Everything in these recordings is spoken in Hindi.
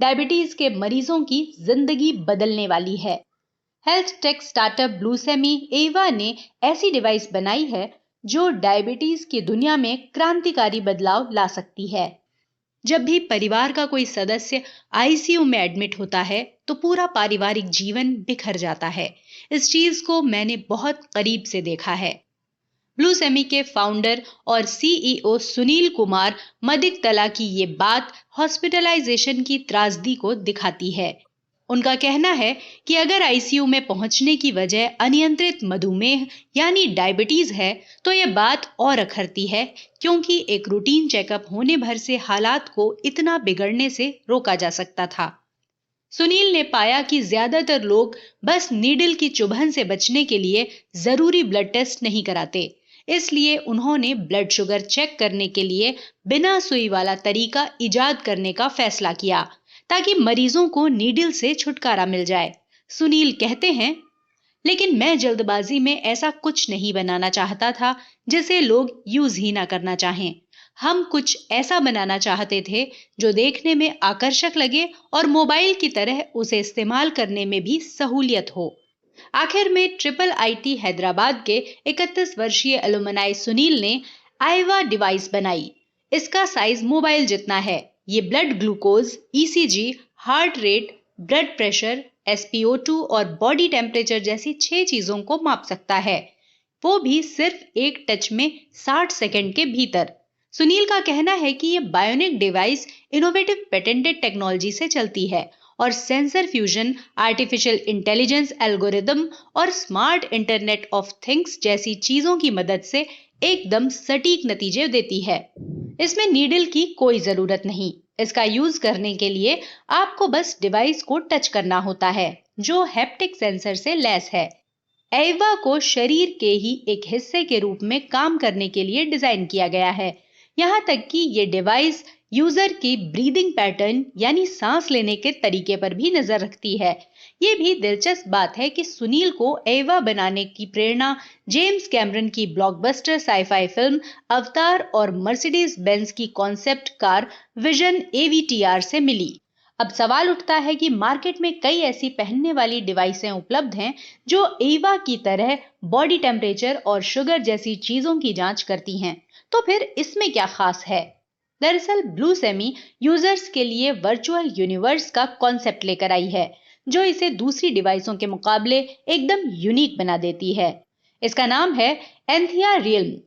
डायबिटीज के मरीजों की जिंदगी बदलने वाली है। हेल्थ टेक स्टार्टअप ब्लूसेमी एवा ने ऐसी डिवाइस बनाई है जो डायबिटीज की दुनिया में क्रांतिकारी बदलाव ला सकती है। जब भी परिवार का कोई सदस्य आईसीयू में एडमिट होता है तो पूरा पारिवारिक जीवन बिखर जाता है। इस चीज को मैंने बहुत करीब से देखा है। ब्लूसेमी के फाउंडर और सीईओ सुनील कुमार मदिगतला की ये बात हॉस्पिटलाइजेशन की त्रासदी को दिखाती है। उनका कहना है कि अगर आईसीयू में पहुंचने की वजह अनियंत्रित मधुमेह यानी डायबिटीज है तो यह बात और अखरती है, क्योंकि एक रूटीन चेकअप होने भर से हालात को इतना बिगड़ने से रोका जा सकता था। सुनील ने पाया कि ज्यादातर लोग बस नीडल की चुभन से बचने के लिए जरूरी ब्लड टेस्ट नहीं कराते। इसलिए उन्होंने ब्लड शुगर चेक करने के लिए बिना सुई वाला तरीका इजाद करने का फैसला किया ताकि मरीजों को नीडल से छुटकारा मिल जाए। सुनील कहते हैं, लेकिन मैं जल्दबाजी में ऐसा कुछ नहीं बनाना चाहता था जिसे लोग यूज ही ना करना चाहें। हम कुछ ऐसा बनाना चाहते थे जो देखने में आकर्षक लगे और मोबाइल की तरह उसे इस्तेमाल करने में भी सहूलियत हो। आखिर में ट्रिपल आईटी हैदराबाद के 31 वर्षीय एलुमनाई सुनील ने आईवा डिवाइस बनाई। इसका साइज मोबाइल जितना है। ये blood glucose, ECG, heart rate, blood pressure, SpO2 और बॉडी टेम्परेचर जैसी 6 चीजों को माप सकता है, वो भी सिर्फ एक टच में 60 सेकंड के भीतर। सुनील का कहना है कि ये bionic device innovative patented technology से चलती है और sensor fusion, artificial intelligence algorithm और स्मार्ट इंटरनेट ऑफ थिंग्स जैसी चीजों की मदद से एकदम सटीक नतीजे देती है। इसमें नीडल की कोई जरूरत नहीं। इसका यूज करने के लिए आपको बस डिवाइस को टच करना होता है, जो हैप्टिक सेंसर से लैस है। एवा को शरीर के ही एक हिस्से के रूप में काम करने के लिए डिजाइन किया गया है। यहाँ तक कि ये डिवाइस यूजर की ब्रीदिंग पैटर्न यानी सांस लेने के तरीके पर भी नजर रखती है। ये भी दिलचस्प बात है कि सुनील को एवा बनाने की प्रेरणा जेम्स कैमरन की ब्लॉकबस्टर साईफाई फिल्म अवतार और मर्सिडीज बेंज की कॉन्सेप्ट कार विजन AVTR से मिली। अब सवाल उठता है कि मार्केट में कई ऐसी पहनने वाली डिवाइसें उपलब्ध हैं जो एवा की तरह बॉडी टेम्परेचर और शुगर जैसी चीजों की जांच करती हैं, तो फिर इसमें क्या खास है? दरअसल ब्लूसेमी यूजर्स के लिए वर्चुअल यूनिवर्स का कॉन्सेप्ट लेकर आई है, जो इसे दूसरी डिवाइसों के मुकाबले एकदम यूनिक बना देती है। इसका नाम है एंथिया रियल्म।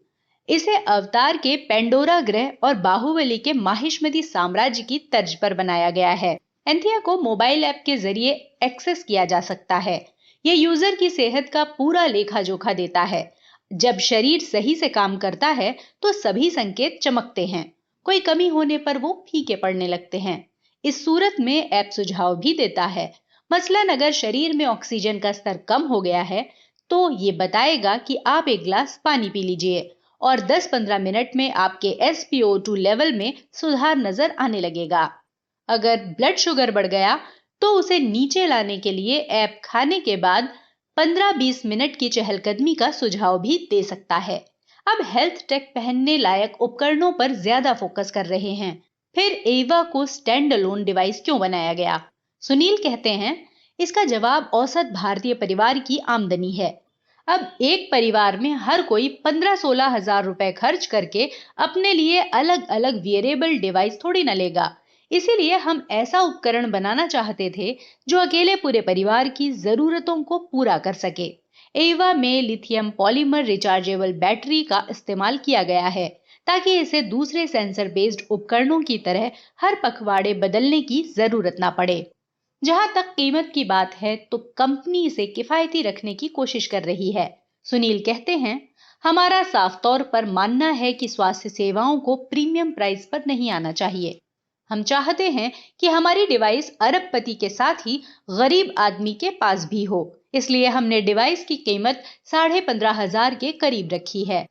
इसे अवतार के पेंडोरा ग्रह और बाहुबली के माहिष्मती साम्राज्य की तर्ज पर बनाया गया है। एंथिया को मोबाइल ऐप के जरिए एक्सेस किया जा सकता है। ये यूजर की सेहत का पूरा लेखा जोखा देता है। जब शरीर सही से काम करता है तो सभी संकेत चमकते हैं। कोई कमी होने पर वो फीके पड़ने लगते हैं। इस सूरत में ऐप सुझाव भी देता है। मसलन अगर शरीर में ऑक्सीजन का स्तर कम हो गया है तो ये बताएगा कि आप एक गिलास पानी पी लीजिए और 10-15 मिनट में आपके SpO2 लेवल में सुधार नजर आने लगेगा। अगर ब्लड शुगर बढ़ गया तो उसे नीचे लाने के लिए ऐप खाने के बाद 15-20 मिनट की चहलकदमी का सुझाव भी दे सकता है। अब हेल्थ टेक पहनने लायक उपकरणों पर ज्यादा फोकस कर रहे हैं। फिर एवा को स्टैंड अलोन डिवाइस क्यों बनाया गया? सुनील कहते हैं, इसका जवाब औसत भारतीय परिवार की आमदनी है। अब एक परिवार में हर कोई 15-16 हजार रुपए खर्च करके अपने लिए अलग अलग वियरेबल डिवाइस थोड़ी न लेगा। इसीलिए हम ऐसा उपकरण बनाना चाहते थे जो अकेले पूरे परिवार की जरूरतों को पूरा कर सके। एवा में लिथियम पॉलीमर रिचार्जेबल बैटरी का इस्तेमाल किया गया है ताकि इसे दूसरे सेंसर बेस्ड उपकरणों की तरह हर पखवाड़े बदलने की जरूरत ना पड़े। जहां तक कीमत की बात है तो कंपनी इसे किफायती रखने की कोशिश कर रही है। सुनील कहते हैं, हमारा साफ तौर पर मानना है कि स्वास्थ्य सेवाओं को प्रीमियम प्राइस पर नहीं आना चाहिए। हम चाहते हैं कि हमारी डिवाइस अरबपति के साथ ही गरीब आदमी के पास भी हो। इसलिए हमने डिवाइस की कीमत 15,500 के करीब रखी है।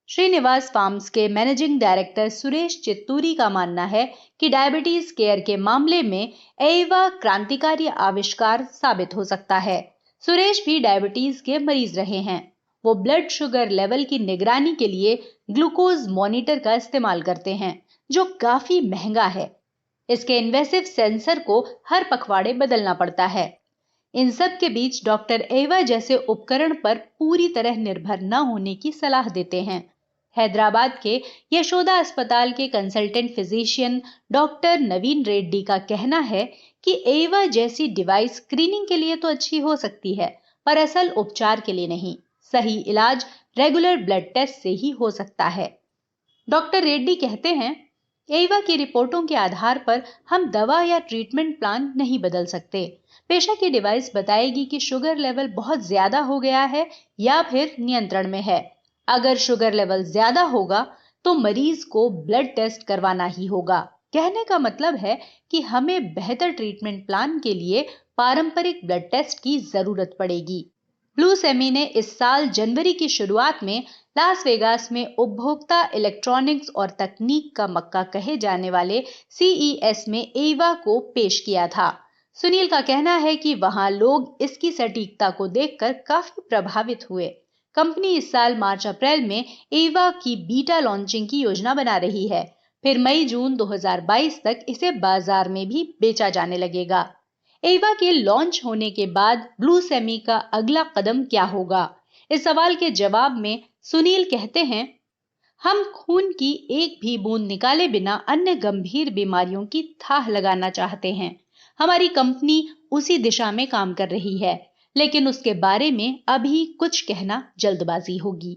श्रीनिवास फार्म्स के मैनेजिंग डायरेक्टर सुरेश चित्तूरी का मानना है कि डायबिटीज केयर के मामले में एवा क्रांतिकारी आविष्कार साबित हो सकता है। सुरेश भी डायबिटीज के मरीज रहे हैं। वो ब्लड शुगर लेवल की निगरानी के लिए ग्लूकोज मॉनिटर का इस्तेमाल करते हैं, जो काफी महंगा है। इसके इन्वेसिव सेंसर को हर पखवाड़े बदलना पड़ता है। इन सब के बीच डॉक्टर एवा जैसे उपकरण पर पूरी तरह निर्भर न होने की सलाह देते हैं। हैदराबाद के यशोदा अस्पताल के कंसल्टेंट फिजिशियन डॉक्टर नवीन रेड्डी का कहना है कि एवा जैसी डिवाइस स्क्रीनिंग के लिए तो अच्छी हो सकती है, पर असल उपचार के लिए नहीं। सही इलाज रेगुलर ब्लड टेस्ट से ही हो सकता है। डॉक्टर रेड्डी कहते हैं, एवा की रिपोर्टों के आधार पर हम दवा या ट्रीटमेंट प्लान नहीं बदल सकते। पेशा की डिवाइस बताएगी कि शुगर लेवल बहुत ज्यादा हो गया है या फिर नियंत्रण में है। अगर शुगर लेवल ज्यादा होगा तो मरीज को ब्लड टेस्ट करवाना ही होगा। कहने का मतलब है कि हमें बेहतर ट्रीटमेंट प्लान के लिए पारंपरिक ब्लड टेस्ट की जरूरत पड़ेगी। ब्लूसेमी ने इस साल जनवरी की शुरुआत में लास वेगास में उपभोक्ता इलेक्ट्रॉनिक्स और तकनीक का मक्का कहे जाने वाले CES में एवा को पेश किया था। सुनील का कहना है कि वहां लोग इसकी सटीकता को देखकर काफी प्रभावित हुए। कंपनी इस साल मार्च अप्रैल में एवा की बीटा लॉन्चिंग की योजना बना रही है। फिर मई जून 2022 तक इसे बाजार में भी बेचा जाने लगेगा। एवा के लॉन्च होने के बाद ब्लूसेमी का अगला कदम क्या होगा? इस सवाल के जवाब में सुनील कहते हैं, हम खून की एक भी बूंद निकाले बिना अन्य गंभीर बीमारियों की थाह लगाना चाहते हैं। हमारी कंपनी उसी दिशा में काम कर रही है, लेकिन उसके बारे में अभी कुछ कहना जल्दबाजी होगी।